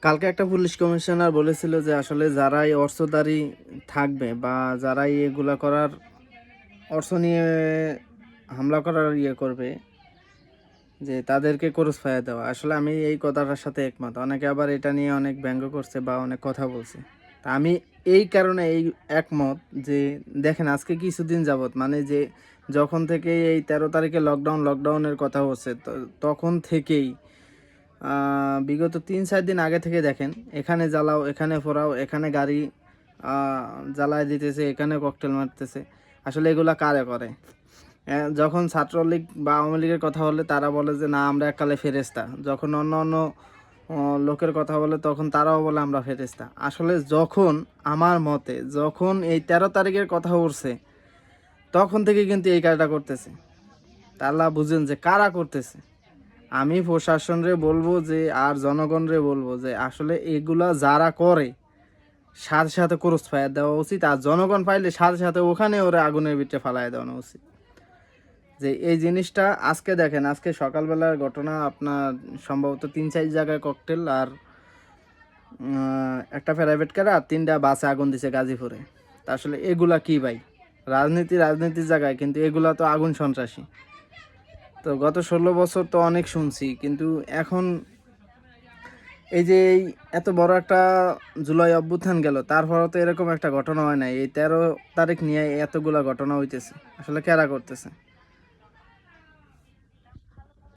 কালকে একটা police commissioner বলেছিল যে আসলে যারাই অস্ত্রধারী থাকবে বা যারাই এগুলা করার অস্ত্র নিয়ে হামলা করার করবে, যে তাদেরকে ক্রস ফায়ার দেওয়া। আসলে আমি এই কথাটার সাথে একমত। অনেকে আবার এটা নিয়ে অনেক ব্যঙ্গ করছে বা অনেক কথা বলছে। তা আমি এই কারণে একমত যে দেখেন আজকে কিছুদিন যাবত মানে যে যখন থেকে এই 13 তারিখে লকডাউনের কথা হচ্ছে তখন থেকেই বিগত 3-4 দিন আগে থেকে দেখেন এখানে জ্বালাও, এখানে ফোরাও, এখানে গাড়ি জ্বালায় দিতেছে, এখানে ককটেল মারতেছে। আসলে এগুলা কারে করে? যখন ছাত্রলীগ বা আওয়ামী লীগের কথা বলে তারা বলে যে না আমরা এককালে ফেরেস্তা, যখন অন্য অন্য লোকের কথা বলে তখন তারাও বলে আমরা ফেরেস্তা। আসলে যখন আমার মতে যখন এই 13 তারিখের কথা উঠছে তখন থেকে কিন্তু এই কাজটা করতেছে। তাহলে বুঝেন যে কারা করতেছে। আমি প্রশাসনরে বলবো যে আর জনগণরে বলবো যে আসলে এগুলা যারা করে সাথে সাথে ক্রস ফায়ার দেওয়া উচিত, আর জনগণ পাইলে সাথে সাথে ওখানে ওরা আগুনের ভিতরে ফালাই দেওয়ানো উচিত। যে এই জিনিসটা আজকে দেখেন, আজকে সকালবেলার ঘটনা আপনার সম্ভবত 3-4 জায়গায় ককটেল আর একটা প্রাইভেট কার আর 3টা বাসে আগুন দিছে গাজীপুরে। তা আসলে এগুলা কি ভাই? রাজনীতির জায়গায়, কিন্তু এগুলা তো আগুন সন্ত্রাসী। তো গত 16 বছর তো অনেক শুনছি, কিন্তু এখন এই যে এত বড় একটা জুলাই অভ্যুত্থান গেল, তারপরও তো এরকম একটা ঘটনা হয় নাই। এই 13 তারিখ নিয়ে এতগুলা ঘটনা হইতেছে, আসলে কারা করতেছে?